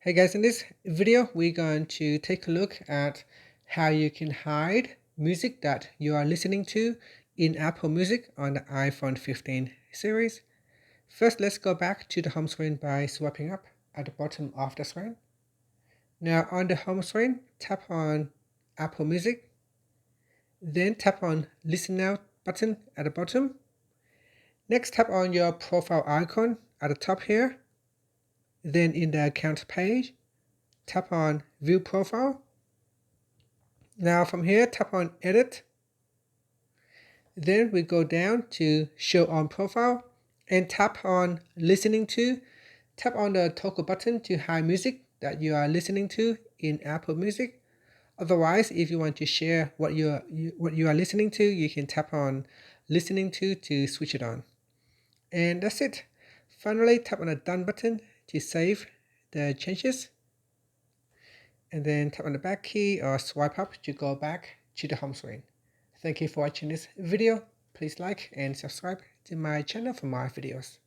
Hey guys, in this video, we're going to take a look at how you can hide music that you are listening to in Apple Music on the iPhone 15 series. First, let's go back to the home screen by swiping up at the bottom of the screen. Now on the home screen, tap on Apple Music, then tap on Listen Now button at the bottom. Next, tap on your profile icon at the top here. Then in the account page, tap on View Profile. Now from here, tap on Edit. Then we go down to Show on Profile and tap on Listening To. Tap on the toggle button to hide music that you are listening to in Apple Music. Otherwise, if you want to share what you are listening to, you can tap on Listening to switch it on. And that's it. Finally, tap on the Done button to save the changes. And then tap on the back key or swipe up to go back to the home screen. Thank you for watching this video. Please like and subscribe to my channel for more videos.